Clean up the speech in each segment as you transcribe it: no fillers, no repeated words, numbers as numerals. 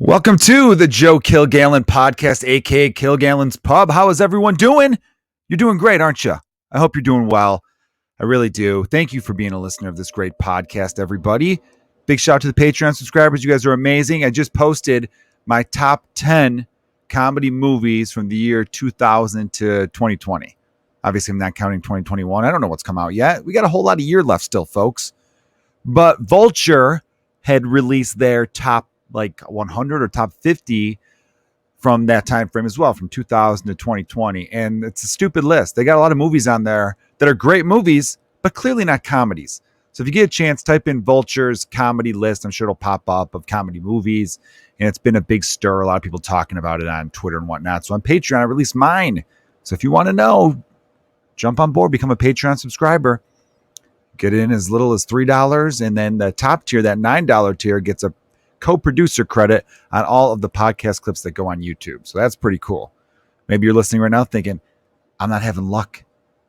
Welcome to the Joe Kilgallon podcast, aka Kilgallon's Pub. How is everyone doing? You're doing great, aren't you? I hope you're doing well. I really do. Thank you for being a listener of this great podcast, everybody. Big shout out to the Patreon subscribers. You guys are amazing. I just posted my top 10 comedy movies from the year 2000 to 2020. Obviously, I'm not counting 2021. I don't know what's come out yet. We got a whole lot of year left still, folks. But Vulture had released their top 100 or top 50 from that time frame as well, from 2000 to 2020. And it's a stupid list. They got a lot of movies on there that are great movies, but clearly not comedies. So if you get a chance, type in Vulture's comedy list. I'm sure it'll pop up of comedy movies. And it's been a big stir. A lot of people talking about it on Twitter and whatnot. So on Patreon, I released mine. So if you want to know, jump on board, become a Patreon subscriber. Get in as little as $3. And then the top tier, that $9 tier, gets a co-producer credit on all of the podcast clips that go on YouTube. So that's pretty cool. Maybe you're listening right now thinking, I'm not having luck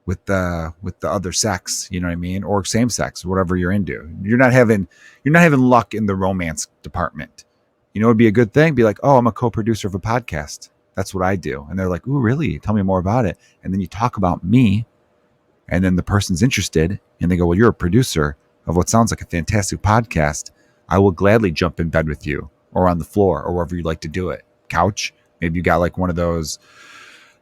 with the other sex, you know what I mean? Or same sex, whatever you're into. You're not having luck in the romance department. You know, it'd be a good thing. Be like, oh, I'm a co-producer of a podcast. That's what I do. And they're like, ooh, really? Tell me more about it. And then you talk about me, and then the person's interested, and they go, well, you're a producer of what sounds like a fantastic podcast. I will gladly jump in bed with you or on the floor or wherever you like to do it. Couch. Maybe you got like one of those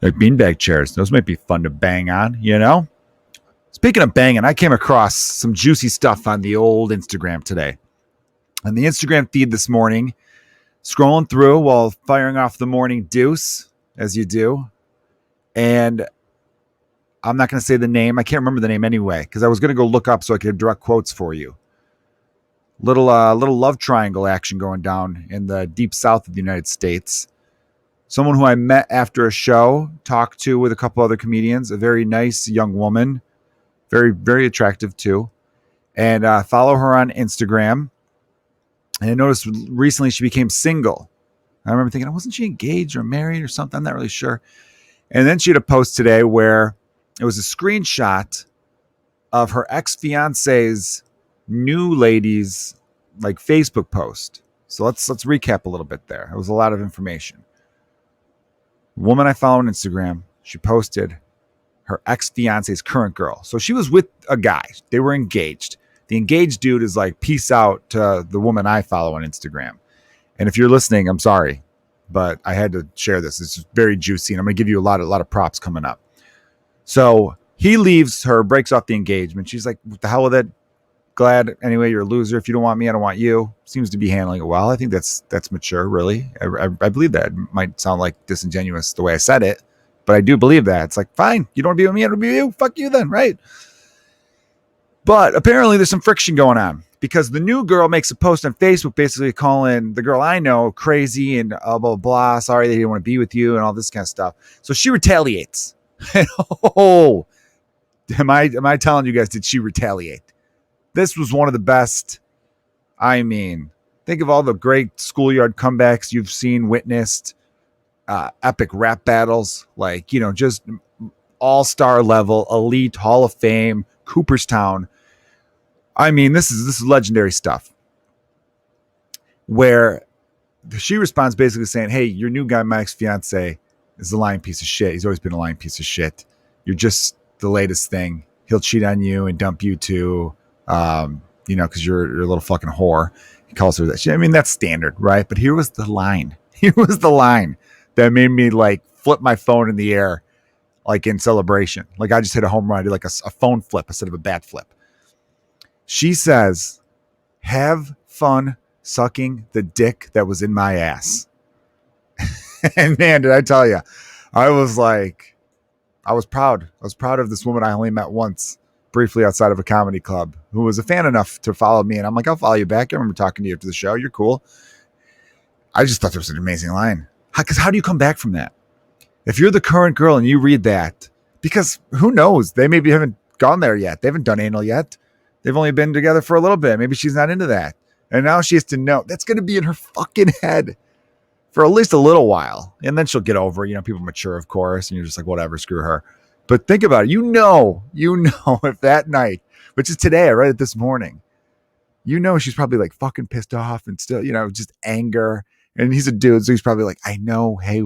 beanbag chairs. Those might be fun to bang on, you know? Speaking of banging, I came across some juicy stuff on the old Instagram today. On the Instagram feed this morning, scrolling through while firing off the morning deuce, as you do. And I'm not going to say the name. I can't remember the name anyway, because I was going to go look up so I could have direct quotes for you. Little love triangle action going down in the deep south of the United States. Someone who I met after a show, talked to with a couple other comedians, a very nice young woman, very, very attractive too. And follow her on Instagram. And I noticed recently she became single. I remember thinking, wasn't she engaged or married or something? I'm not really sure. And then she had a post today where it was a screenshot of her ex-fiance's new lady's Facebook post. So let's recap a little bit there. It was a lot of information. Woman I follow on Instagram, she posted her ex-fiance's current girl. So she was with a guy. They were engaged. The engaged dude is like, peace out to the woman I follow on Instagram. And if you're listening, I'm sorry, but I had to share this. It's very juicy, and I'm going to give you a lot of props coming up. So he leaves her, breaks off the engagement. She's like, what the hell with it? Glad anyway, you're a loser. If you don't want me, I don't want you. Seems to be handling it well. I think that's mature, really. I believe that. It might sound like disingenuous the way I said it, but I do believe that. It's like, fine, you don't want to be with me, I don't want to be with you. Fuck you then, right? But apparently there's some friction going on because the new girl makes a post on Facebook basically calling the girl I know crazy and blah, blah, blah. Sorry they didn't want to be with you and all this kind of stuff. So she retaliates. Oh, am I telling you guys, did she retaliate? This was one of the best. I mean, think of all the great schoolyard comebacks you've seen, witnessed, epic rap battles, just all-star level, elite, Hall of Fame, Cooperstown. I mean, this is legendary stuff. Where she responds basically saying, hey, your new guy, my ex-fiance, is a lying piece of shit. He's always been a lying piece of shit. You're just the latest thing. He'll cheat on you and dump you too. Because you're a little fucking whore. He calls her that. I mean, that's standard, right? But here was the line. Here was the line that made me flip my phone in the air, in celebration. I just hit a home run. I did a phone flip instead of a bat flip. She says, have fun sucking the dick that was in my ass. And man, did I tell you, I was proud. I was proud of this woman I only met once, briefly outside of a comedy club, who was a fan enough to follow me. And I'm like, I'll follow you back. I remember talking to you after the show. You're cool. I just thought that was an amazing line. Because how do you come back from that? If you're the current girl and you read that, because who knows? They maybe haven't gone there yet. They haven't done anal yet. They've only been together for a little bit. Maybe she's not into that. And now she has to know. That's going to be in her fucking head for at least a little while. And then she'll get over it. People mature, of course. And you're just like, whatever, screw her. But think about it. You know, if that night, which is today, I read it this morning, she's probably fucking pissed off and still, just anger And he's a dude, so he's probably like, I know, hey,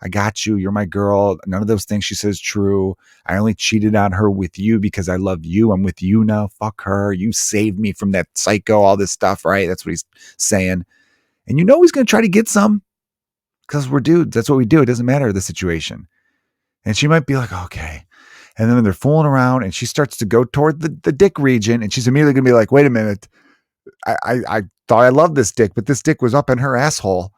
I got you. You're my girl. None of those things she says true. I only cheated on her with you because I love you. I'm with you now. Fuck her. You saved me from that psycho, all this stuff, right? That's what he's saying. And he's going to try to get some because we're dudes. That's what we do. It doesn't matter the situation. And she might be like, okay. And then they're fooling around and she starts to go toward the dick region. And she's immediately going to be like, wait a minute. I thought I loved this dick, but this dick was up in her asshole.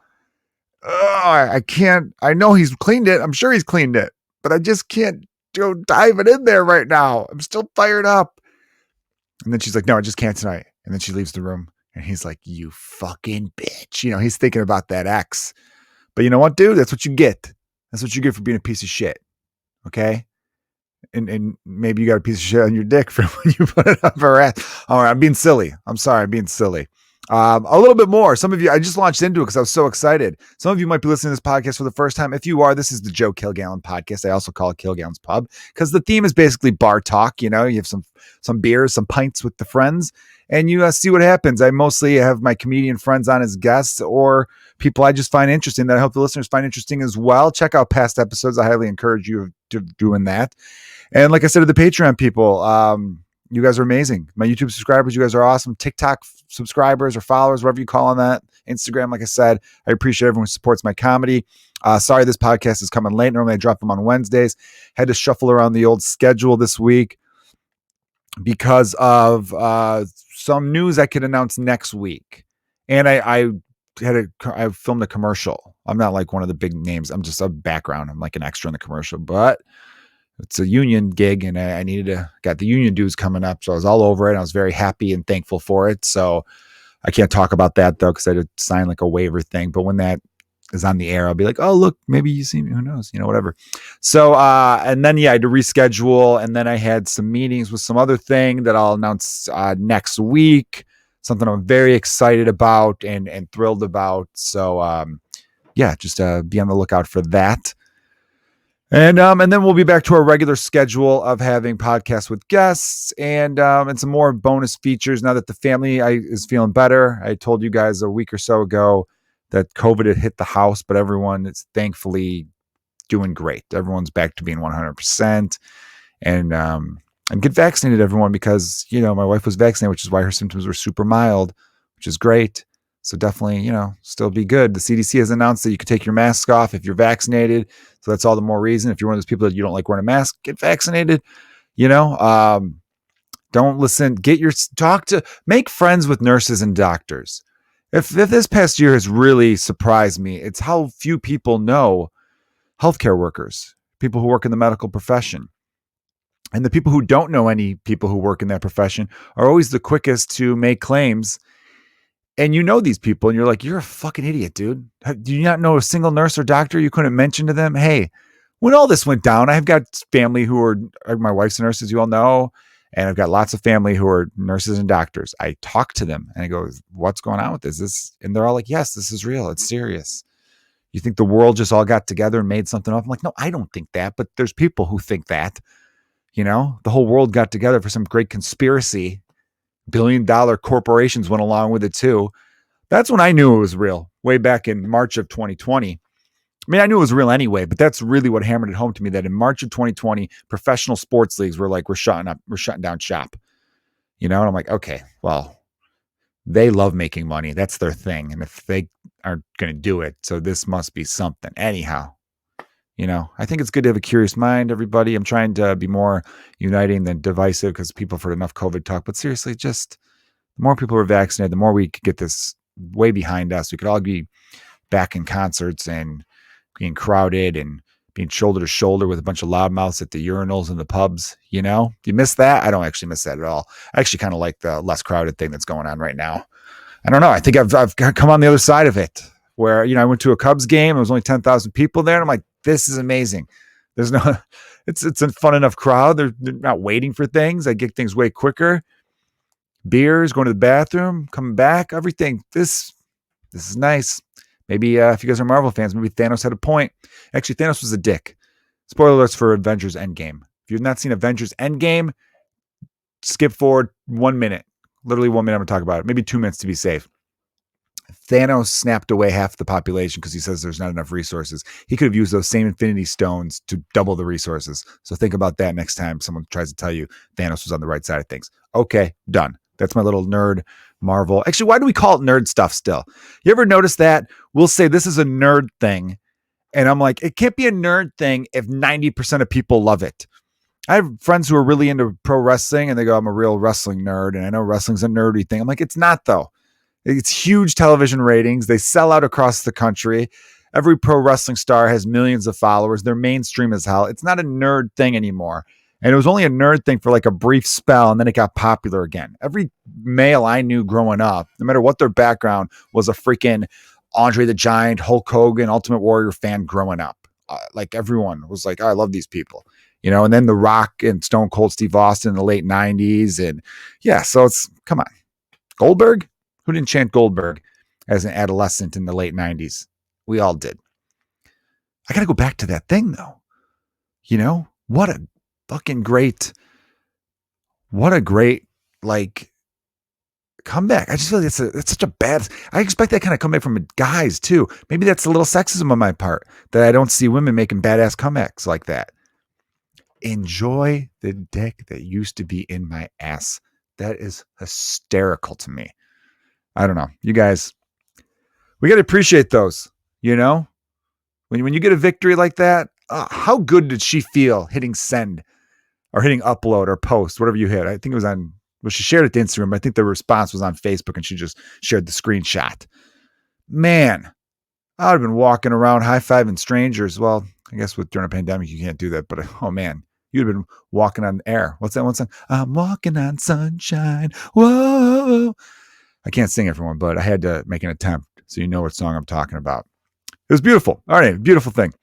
I can't. I know he's cleaned it. I'm sure he's cleaned it, but I just can't go dive it in there right now. I'm still fired up. And then she's like, no, I just can't tonight. And then she leaves the room and he's like, you fucking bitch. He's thinking about that ex. But you know what, dude? That's what you get. That's what you get for being a piece of shit. Okay. And maybe you got a piece of shit on your dick from when you put it up her ass. All right. I'm being silly. I'm sorry. I'm being silly. A little bit more. Some of you, I just launched into it because I was so excited. Some of you might be listening to this podcast for the first time. If you are, this is the Joe Kilgallon podcast. I also call it Kilgallon's Pub because the theme is basically bar talk. You have some beers, some pints with the friends, and you see what happens. I mostly have my comedian friends on as guests or people I just find interesting that I hope the listeners find interesting as well. Check out past episodes. I highly encourage you to doing that. And like I said to the Patreon people, you guys are amazing. My YouTube subscribers, you guys are awesome. TikTok subscribers or followers, whatever you call on that. Instagram, like I said, I appreciate everyone who supports my comedy. Sorry, this podcast is coming late. Normally I drop them on Wednesdays. Had to shuffle around the old schedule this week because of some news I could announce next week. And I filmed a commercial. I'm not like one of the big names. I'm just a background. I'm like an extra in the commercial, but it's a union gig and I got the union dues coming up. So I was all over it. I was very happy and thankful for it. So I can't talk about that though, because I had to sign like a waiver thing. But when that is on the air, I'll be like, oh, look, maybe you see me. Who knows? Whatever. So, and then, I had to reschedule. And then I had some meetings with some other thing that I'll announce next week. Something I'm very excited about and thrilled about. So, just be on the lookout for that. And then we'll be back to our regular schedule of having podcasts with guests and some more bonus features now that the family is feeling better. I told you guys a week or so ago that COVID had hit the house, but everyone is thankfully doing great. Everyone's back to being 100%. And get vaccinated, everyone, because, my wife was vaccinated, which is why her symptoms were super mild, which is great. So definitely, still be good. The CDC has announced that you can take your mask off if you're vaccinated. So that's all the more reason. If you're one of those people that you don't like wearing a mask, get vaccinated. Don't listen. Make friends with nurses and doctors. If this past year has really surprised me, it's how few people know healthcare workers, people who work in the medical profession. And the people who don't know any people who work in that profession are always the quickest to make claims. And these people and you're like, you're a fucking idiot, dude. Do you not know a single nurse or doctor you couldn't mention to them? Hey, when all this went down, I've got family who are my wife's a nurse, as you all know, and I've got lots of family who are nurses and doctors. I talk to them and I go, what's going on with this? And they're all like, yes, this is real. It's serious. You think the world just all got together and made something up? I'm like, no, I don't think that, but there's people who think that, the whole world got together for some great conspiracy. $billion corporations went along with it too. That's when I knew it was real, way back in March of 2020. I mean, I knew it was real anyway, but that's really what hammered it home to me that in March of 2020, professional sports leagues were like, we're shutting down shop. And I'm like, okay, well, they love making money. That's their thing. And if they aren't going to do it, so this must be something. Anyhow, I think it's good to have a curious mind, everybody. I'm trying to be more uniting than divisive because people have heard enough COVID talk. But seriously, just the more people are vaccinated, the more we could get this way behind us. We could all be back in concerts and being crowded and being shoulder to shoulder with a bunch of loudmouths at the urinals and the pubs. Do you miss that? I don't actually miss that at all. I actually kind of like the less crowded thing that's going on right now. I don't know. I think I've come on the other side of it where, I went to a Cubs game. There was only 10,000 people there. And I'm like, this is amazing. There's no, it's a fun enough crowd. They're not waiting for things. I get things way quicker. Beers, going to the bathroom, coming back, everything. This is nice. Maybe if you guys are Marvel fans, maybe Thanos had a point. Actually, Thanos was a dick. Spoiler alerts for Avengers Endgame. If you've not seen Avengers Endgame, skip forward 1 minute. Literally 1 minute, I'm going to talk about it. Maybe 2 minutes to be safe. Thanos snapped away half the population because he says there's not enough resources. He could have used those same Infinity Stones to double the resources. So think about that next time someone tries to tell you Thanos was on the right side of things. Okay, done. That's my little nerd Marvel. Actually, why do we call it nerd stuff still? You ever notice that? We'll say this is a nerd thing. And I'm like, it can't be a nerd thing if 90% of people love it. I have friends who are really into pro wrestling and they go, I'm a real wrestling nerd. And I know wrestling's a nerdy thing. I'm like, it's not though. It's huge television ratings. They sell out across the country. Every pro wrestling star has millions of followers. They're mainstream as hell. It's not a nerd thing anymore. And it was only a nerd thing for like a brief spell, and then it got popular again. Every male I knew growing up, no matter what their background, was a freaking Andre the Giant, Hulk Hogan, Ultimate Warrior fan growing up. Like everyone was like, oh, I love these people. And then The Rock and Stone Cold Steve Austin in the late 90s. And yeah, so it's, come on. Goldberg? Who didn't chant Goldberg as an adolescent in the late 90s? We all did. I got to go back to that thing, though. What a fucking great, like, comeback. I just feel like it's such a bad, I expect that kind of comeback from guys, too. Maybe that's a little sexism on my part, that I don't see women making badass comebacks like that. Enjoy the dick that used to be in my ass. That is hysterical to me. I don't know. You guys, we got to appreciate those, when you get a victory like that, how good did she feel hitting send or hitting upload or post, whatever you hit? I think it was she shared it to Instagram. I think the response was on Facebook and she just shared the screenshot. Man, I would have been walking around high-fiving strangers. Well, I guess during a pandemic, you can't do that, but oh man, you'd have been walking on air. What's that one song? I'm walking on sunshine. Whoa. I can't sing everyone, but I had to make an attempt so you know what song I'm talking about. It was beautiful. All right, beautiful thing.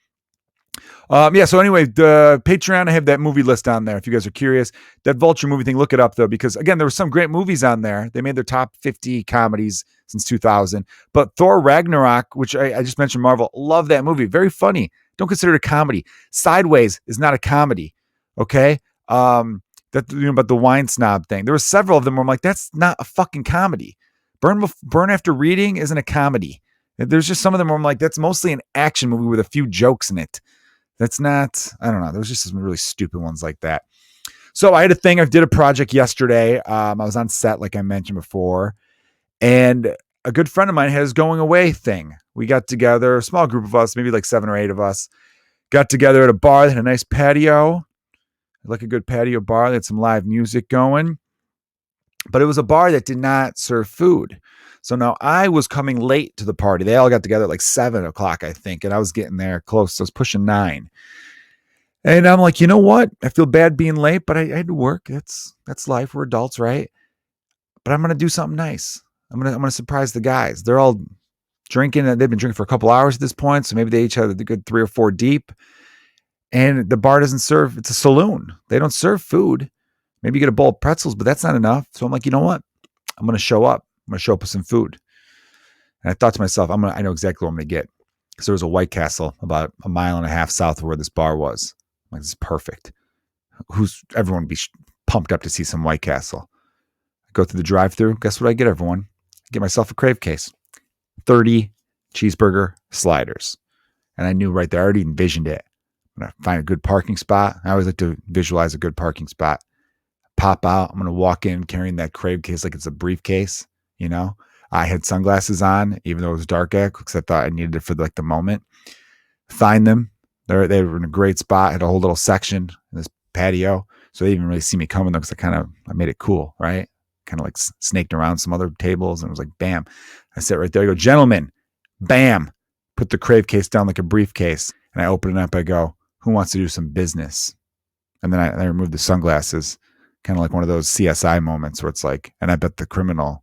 So anyway, the Patreon, I have that movie list on there. If you guys are curious, that Vulture movie thing, look it up though, because again, there were some great movies on there. They made their top 50 comedies since 2000. But Thor Ragnarok, which I just mentioned, Marvel, love that movie. Very funny. Don't consider it a comedy. Sideways is not a comedy. Okay. But the wine snob thing. There were several of them where I'm like, that's not a fucking comedy. Burn After Reading isn't a comedy. There's just some of them where I'm like, that's mostly an action movie with a few jokes in it. That's not, I don't know. There was just some really stupid ones like that. So I had a thing. I did a project yesterday. I was on set, like I mentioned before, and a good friend of mine had his going away thing. We got together, a small group of us, maybe like 7 or 8 of us, got together at a bar that had a nice patio, like a good patio bar. They had some live music going, but it was a bar that did not serve food. So now I was coming late to the party. They all got together at like 7 o'clock, I think. And I was getting there close. So I was pushing 9. And I'm like, you know what? I feel bad being late, but I had to work. That's life. We're adults, right? But I'm going to do something nice. I'm going to surprise the guys. They're all drinking. They've been drinking for a couple hours at this point. So maybe they each had a good 3 or 4 deep. And the bar doesn't serve. It's a saloon. They don't serve food. Maybe you get a bowl of pretzels, but that's not enough. So I'm like, you know what? I'm going to show up. I'm going to show up with some food. And I thought to myself, I know exactly what I'm going to get. Because there was a White Castle about 1.5 miles south of where this bar was. I'm like, this is perfect. Everyone would be pumped up to see some White Castle. I go through the drive-thru. Guess what I get, everyone? I get myself a crave case. 30 cheeseburger sliders. And I knew right there, I already envisioned it. I'm going to find a good parking spot. I always like to visualize a good parking spot. Pop out. I'm going to walk in carrying that crave case like it's a briefcase. I had sunglasses on, even though it was dark out, because I thought I needed it for the moment. Find them. They were in a great spot. Had a whole little section in this patio. So they didn't even really see me coming though, because I made it cool, right? Kind of like snaked around some other tables and it was like, bam. I sit right there. I go, gentlemen, bam. Put the crave case down like a briefcase. And I open it up. I go, who wants to do some business? And then I remove the sunglasses, kind of like one of those CSI moments where it's like, and I bet the criminal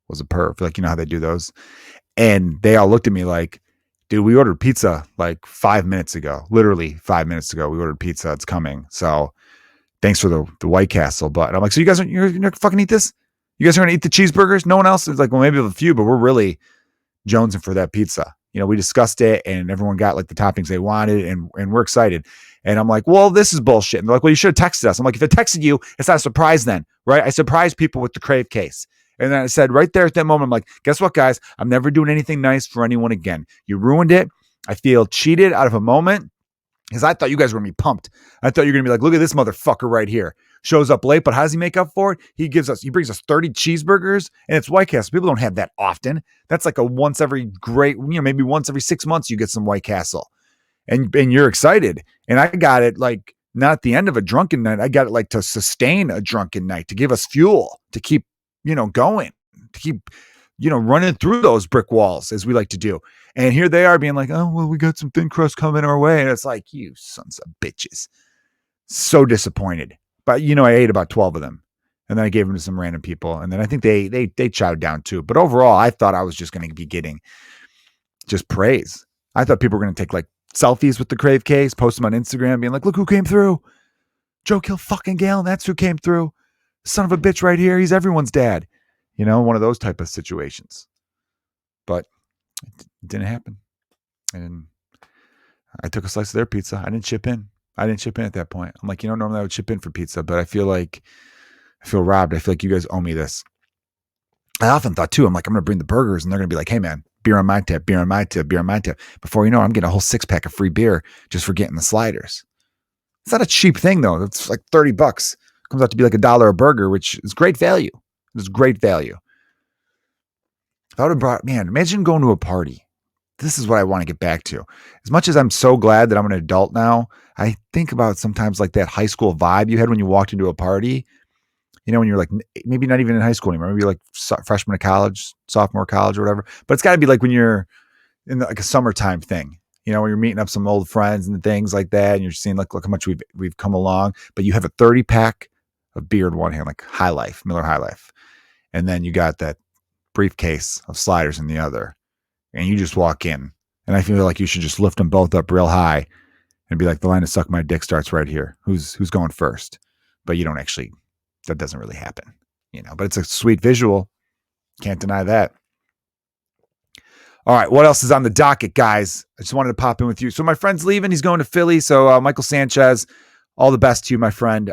was a perv. Like, you know how they do those? And they all looked at me like, dude, we ordered pizza like 5 minutes ago. Literally 5 minutes ago, we ordered pizza. It's coming. So thanks for the White Castle. But I'm like, so you're not fucking eat this? You guys are going to eat the cheeseburgers? No one else is like, well, maybe a few, but we're really jonesing for that pizza. We discussed it and everyone got like the toppings they wanted and we're excited. And I'm like, well, this is bullshit. And they're like, well, you should have texted us. I'm like, if I texted you, it's not a surprise then, right? I surprise people with the crave case. And then I said right there at that moment, I'm like, guess what, guys? I'm never doing anything nice for anyone again. You ruined it. I feel cheated out of a moment because I thought you guys were going to be pumped. I thought you were going to be like, look at this motherfucker right here. Shows up late, but how does he make up for it? He brings us 30 cheeseburgers, and it's White Castle. People don't have that often. That's like a once every maybe once every 6 months you get some White Castle. And you're excited. And I got it like not at the end of a drunken night. I got it like to sustain a drunken night, to give us fuel, to keep, going, to keep, running through those brick walls as we like to do. And here they are being like, oh, well, we got some thin crust coming our way. And it's like, you sons of bitches. So disappointed. But, I ate about 12 of them. And then I gave them to some random people. And then I think they chowed down too. But overall, I thought I was just going to be getting just praise. I thought people were going to take like selfies with the Crave case, post them on Instagram, being like, look who came through. Joe Kilgallon, that's who came through. Son of a bitch right here. He's everyone's dad. One of those type of situations. But it didn't happen. And I took a slice of their pizza. I didn't chip in at that point. I'm like, normally I would chip in for pizza, but I feel robbed. I feel like you guys owe me this. I often thought too, I'm like, I'm going to bring the burgers and they're going to be like, hey man, beer on my tip, beer on my tip, beer on my tip. Before you know it, I'm getting a whole 6-pack of free beer just for getting the sliders. It's not a cheap thing though. It's like $30. Comes out to be like $1 a burger, which is great value. It's great value. If I would have brought, man, imagine going to a party. This is what I want to get back to. As much as I'm so glad that I'm an adult now, I think about sometimes like that high school vibe you had when you walked into a party. When you're like, maybe not even in high school anymore, maybe like freshman of college, sophomore college or whatever. But it's got to be like when you're in like a summertime thing, when you're meeting up some old friends and things like that. And you're seeing like, look how much we've come along. But you have a 30-pack of beer in one hand, like High Life, Miller High Life. And then you got that briefcase of sliders in the other. And you just walk in. And I feel like you should just lift them both up real high and be like, the line of suck my dick starts right here. Who's going first? But you don't actually. That doesn't really happen, but it's a sweet visual. Can't deny that. All right. What else is on the docket, guys? I just wanted to pop in with you. So my friend's leaving. He's going to Philly. So Michael Sanchez, all the best to you, my friend.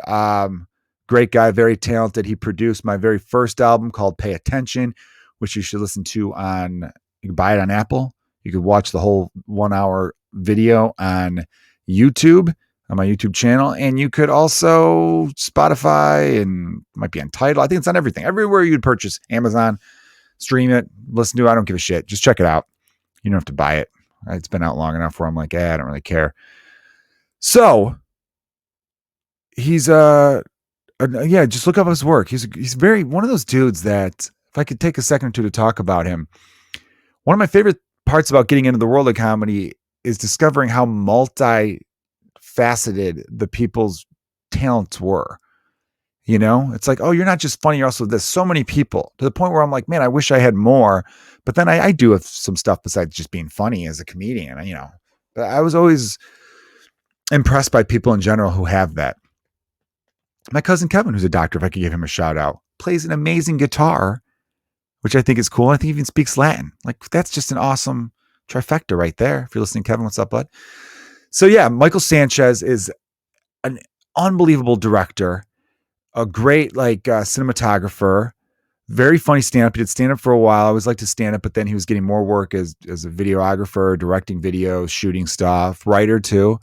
Great guy, very talented. He produced my very first album called Pay Attention, which you should listen to you can buy it on Apple. You could watch the whole 1-hour video on YouTube. On my YouTube channel, and you could also Spotify and might be on Tidal. I think it's on everything. Everywhere you'd purchase, Amazon, stream it, listen to it. I don't give a shit. Just check it out. You don't have to buy it. It's been out long enough where I'm like, I don't really care. So he's just look up his work. He's very one of those dudes that if I could take a second or two to talk about him, one of my favorite parts about getting into the world of comedy is discovering how multi-faceted the people's talents were. It's like, oh, you're not just funny, you're also this. So many people to the point where I'm like, man, I wish I had more. But then I do have some stuff besides just being funny as a comedian, but I was always impressed by people in general who have that. My cousin Kevin, who's a doctor, if I could give him a shout out, plays an amazing guitar, which I think is cool. I think he even speaks Latin. Like that's just an awesome trifecta right there. If you're listening, Kevin, what's up, bud? So yeah, Michael Sanchez is an unbelievable director, a great cinematographer, very funny stand-up. He did stand-up for a while. I always liked to stand up, but then he was getting more work as a videographer, directing videos, shooting stuff, writer too.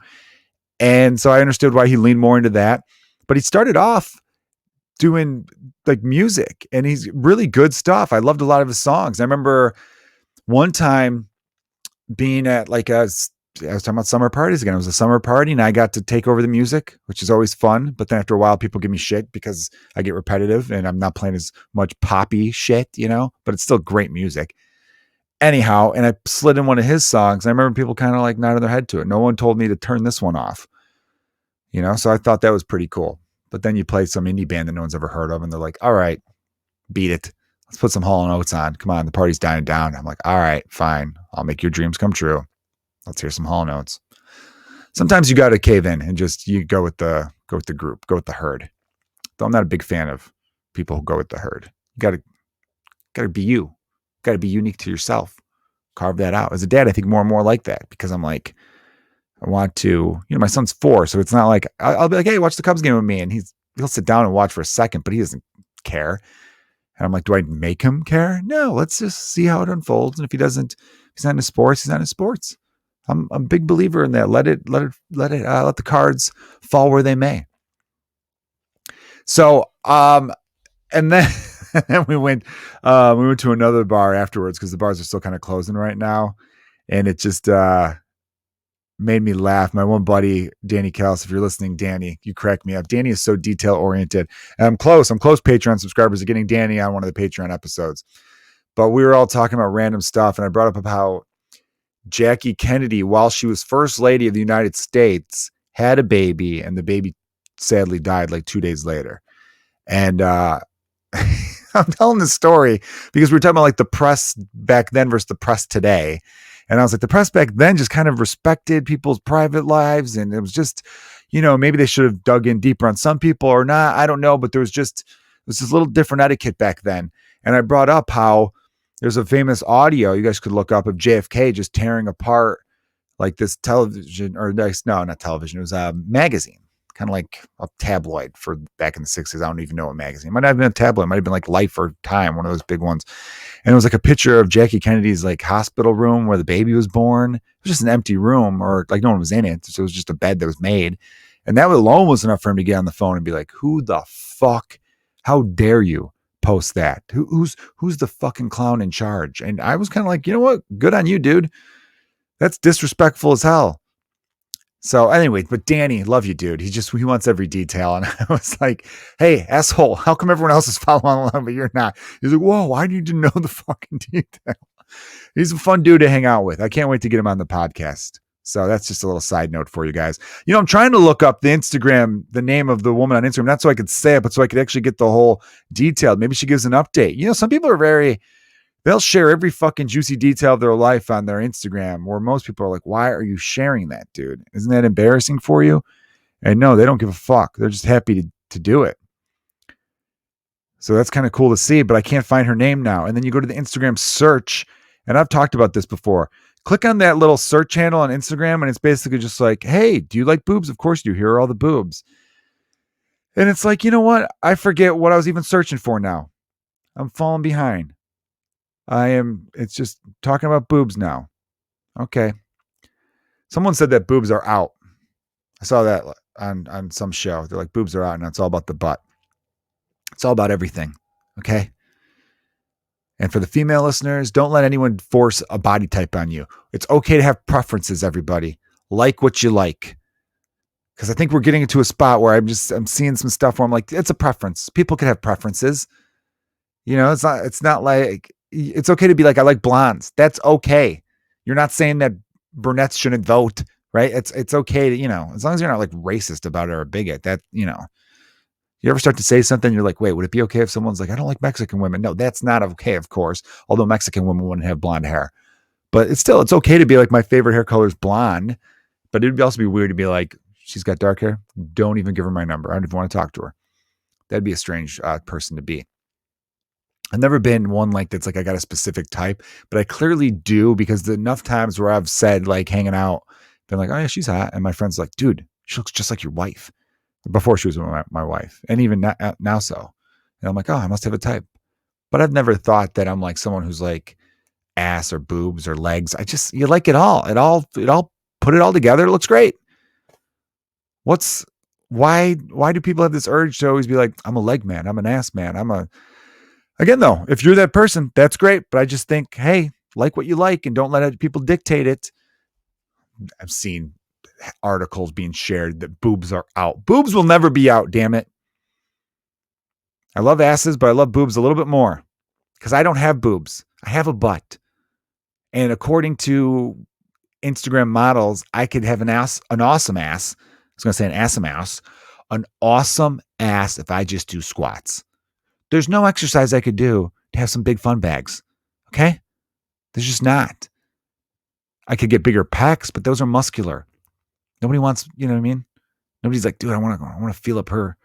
And so I understood why he leaned more into that. But he started off doing like music, and he's really good stuff. I loved a lot of his songs. I remember one time being at I was talking about summer parties again. It was a summer party and I got to take over the music, which is always fun. But then after a while, people give me shit because I get repetitive and I'm not playing as much poppy shit, but it's still great music. Anyhow, and I slid in one of his songs. I remember people kind of like nodding their head to it. No one told me to turn this one off, so I thought that was pretty cool. But then you play some indie band that no one's ever heard of and they're like, all right, beat it. Let's put some Hall & Oates on. Come on, the party's dying down. I'm like, all right, fine. I'll make your dreams come true. Let's hear some Hall & Oates. Sometimes you got to cave in and just you go with the group, go with the herd. Though I'm not a big fan of people who go with the herd. You got to be you. Got to be unique to yourself. Carve that out. As a dad, I think more and more like that because I'm like, I want to. My son's 4, so it's not like I'll be like, hey, watch the Cubs game with me, and he'll sit down and watch for a second, but he doesn't care. And I'm like, do I make him care? No, let's just see how it unfolds. And if he's not into sports, he's not into sports. I'm a big believer in that. Let the cards fall where they may. So, and then, and then we went to another bar afterwards because the bars are still kind of closing right now. And it just, made me laugh. My one buddy, Danny Kels, if you're listening, Danny, you crack me up. Danny is so detail oriented. And I'm close Patreon subscribers to getting Danny on one of the Patreon episodes. But we were all talking about random stuff. And I brought up how Jackie Kennedy, while she was first lady of the United States, had a baby, and the baby sadly died like 2 days later. And I'm telling this story because we were talking about like the press back then versus the press today. And I was like, the press back then just kind of respected people's private lives. And it was just, maybe they should have dug in deeper on some people or not. I don't know. But it was this little different etiquette back then. And I brought up how there's a famous audio you guys could look up of JFK just tearing apart like this television, or no, not television. It was a magazine, kind of like a tabloid for back in the 60s. I don't even know what magazine. It might not have been a tabloid. It might have been like Life or Time, one of those big ones. And it was like a picture of Jackie Kennedy's like hospital room where the baby was born. It was just an empty room, or like no one was in it. So it was just a bed that was made. And that alone was enough for him to get on the phone and be like, who the fuck? How dare you post that? Who's the fucking clown in charge? And I was kind of like, you know what? Good on you, dude. That's disrespectful as hell. So anyway, but Danny, love you, dude. He wants every detail. And I was like, hey, asshole, how come everyone else is following along, but you're not? He's like, whoa, I need to know the fucking detail. He's a fun dude to hang out with. I can't wait to get him on the podcast. So that's just a little side note for you guys. I'm trying to look up the name of the woman on Instagram, not so I could say it, but so I could actually get the whole detail. Maybe she gives an update. Some people are they'll share every fucking juicy detail of their life on their Instagram, where most people are like, why are you sharing that, dude? Isn't that embarrassing for you? And no, they don't give a fuck. They're just happy to do it. So that's kind of cool to see, but I can't find her name now. And then you go to the Instagram search, and I've talked about this before. Click on that little search handle on Instagram, and it's basically just like, hey, do you like boobs? Of course you do. Here are all the boobs. And it's like, you know what? I forget what I was even searching for now. I'm falling behind. It's just talking about boobs now. Okay. Someone said that boobs are out. I saw that on some show. They're like, boobs are out, and it's all about the butt. It's all about everything. Okay. And for the female listeners, don't let anyone force a body type on you. It's okay to have preferences, everybody. Like what you like. Because I think we're getting into a spot where I'm seeing some stuff where I'm like, it's a preference. People can have preferences. It's not like, it's okay to be like, I like blondes. That's okay. You're not saying that brunettes shouldn't vote, right? It's okay to, as long as you're not like racist about it or a bigot, that, you ever start to say something, you're like, wait, would it be okay if someone's like, I don't like Mexican women? No, that's not okay, of course. Although Mexican women wouldn't have blonde hair. But it's okay to be like, my favorite hair color is blonde. But it'd also be weird to be like, she's got dark hair. Don't even give her my number. I don't even want to talk to her. That'd be a strange person to be. I've never been one like that's like, I got a specific type, but I clearly do, because enough times where I've said like hanging out, been like, oh yeah, she's hot. And my friend's like, dude, she looks just like your wife. Before she was my wife, and even now so. And I'm like, oh, I must have a type. But I've never thought that I'm like someone who's like ass or boobs or legs. You like it all. It all put it all together. It looks great. Why do people have this urge to always be like, I'm a leg man, I'm an ass man, again though, if you're that person, that's great. But I just think, hey, like what you like and don't let people dictate it. I've seen articles being shared that boobs are out. Boobs will never be out, damn it. I love asses, but I love boobs a little bit more because I don't have boobs. I have a butt. And according to Instagram models, I could have an awesome ass. I was going to say an awesome ass if I just do squats. There's no exercise I could do to have some big fun bags. Okay? There's just not. I could get bigger pecs, but those are muscular. Nobody wants, you know what I mean? Nobody's like, dude, I want to feel up her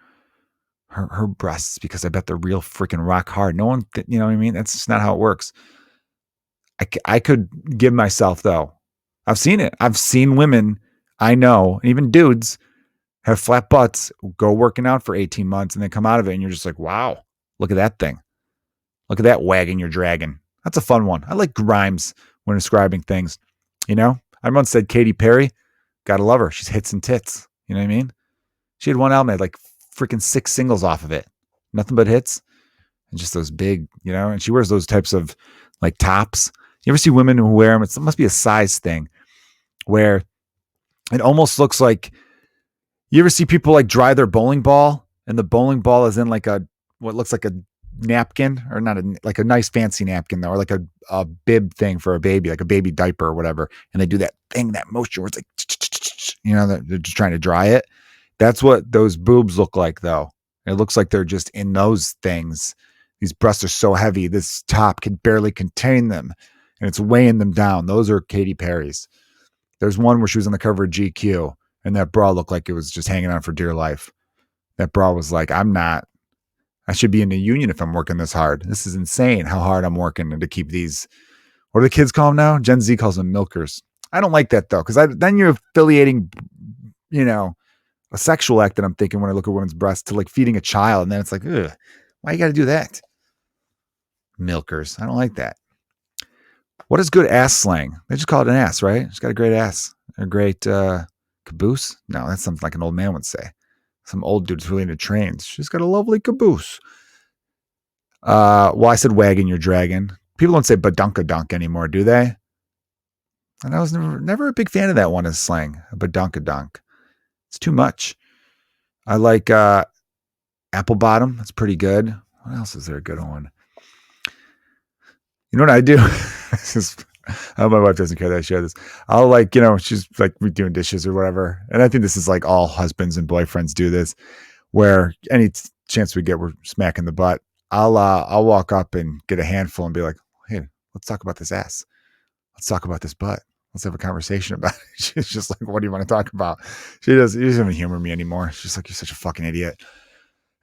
breasts because I bet they're real freaking rock hard. No one, you know what I mean? That's just not how it works. I could give myself, though. I've seen it. I've seen women I know, even dudes, have flat butts, go working out for 18 months and then come out of it and you're just like, wow, look at that thing. Look at that wagging your dragon. That's a fun one. I like rhymes when describing things. You know, I once said Katy Perry, gotta love her. She's hits and tits. You know what I mean? She had one album, had like freaking 6 singles off of it. Nothing but hits. And just those big, you know, and she wears those types of like tops. You ever see women who wear them? It must be a size thing where it almost looks like, you ever see people like dry their bowling ball and the bowling ball is in like what looks like a napkin, or not like a nice fancy napkin though, or like a bib thing for a baby, like a baby diaper or whatever. And they do that thing, that motion where it's like, you know, they're just trying to dry it. That's what those boobs look like though. It looks like they're just in those things. These breasts are so heavy, this top can barely contain them, and it's weighing them down. Those are Katy Perry's. There's one where she was on the cover of GQ, and that bra looked like it was just hanging on for dear life. That bra was like, I should be in the union if I'm working this hard. This is insane how hard I'm working to keep these, what do the kids call them now? Gen Z calls them milkers. I don't like that though, because then you're affiliating, you know, a sexual act that I'm thinking when I look at women's breasts to like feeding a child. And then it's like, ugh, why you got to do that? Milkers. I don't like that. What is good ass slang? They just call it an ass, right? She's got a great ass. A great caboose? No, that's something like an old man would say. Some old dude's really into trains. She's got a lovely caboose. Well, I said wagging your dragon. People don't say badunkadunk anymore, do they? And I was never a big fan of that one as slang. Badunkadunk. It's too much. I like apple bottom. That's pretty good. What else is there a good one? You know what I do? I hope my wife doesn't care that I share this. I'll like, you know, she's like doing dishes or whatever. And I think this is like all husbands and boyfriends do this, where any chance we get, we're smacking the butt. I'll walk up and get a handful and be like, hey, let's talk about this ass. Let's talk about this butt. Let's have a conversation about it. She's just like, what do you want to talk about? She doesn't even humor me anymore. She's like, you're such a fucking idiot.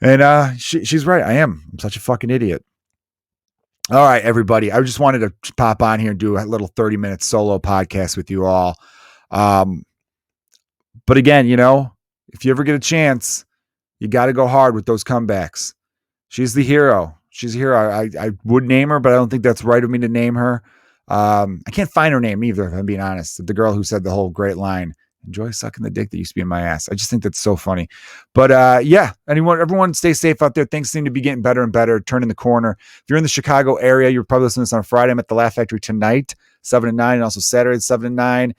And she's right. I'm such a fucking idiot. All right, everybody. I just wanted to pop on here and do a little 30-minute solo podcast with you all. But again, you know, if you ever get a chance, you got to go hard with those comebacks. She's the hero. She's a hero. I would name her, but I don't think that's right of me to name her. I can't find her name either, if I'm being honest. The girl who said the whole great line, enjoy sucking the dick that used to be in my ass. I just think that's so funny. But yeah, everyone stay safe out there. Things seem to be getting better and better, turning the corner. If you're in the Chicago area, you're probably listening to this on Friday. I'm at the Laugh Factory tonight, 7 to 9, and also Saturday, 7 to 9.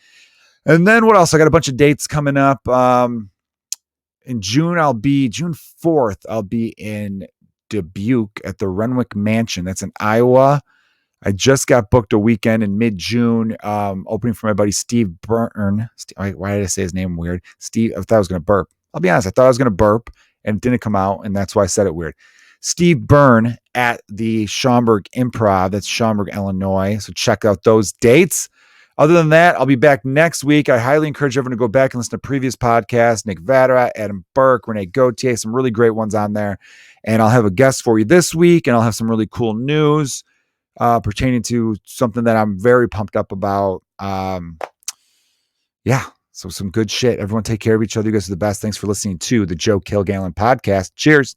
And then what else? I got a bunch of dates coming up. In June 4th, I'll be in Dubuque at the Renwick Mansion. That's in Iowa. I just got booked a weekend in mid-June, opening for my buddy Steve Byrne. Why did I say his name weird? Steve, I thought I was going to burp. I'll be honest, I thought I was going to burp, and it didn't come out, and that's why I said it weird. Steve Byrne at the Schaumburg Improv. That's Schaumburg, Illinois. So check out those dates. Other than that, I'll be back next week. I highly encourage everyone to go back and listen to previous podcasts. Nick Vatera, Adam Burke, Renee Gauthier, some really great ones on there. And I'll have a guest for you this week, and I'll have some really cool news pertaining to something that I'm very pumped up about. Yeah, so some good shit. Everyone take care of each other. You guys are the best. Thanks for listening to the Joe Kilgallon podcast. Cheers.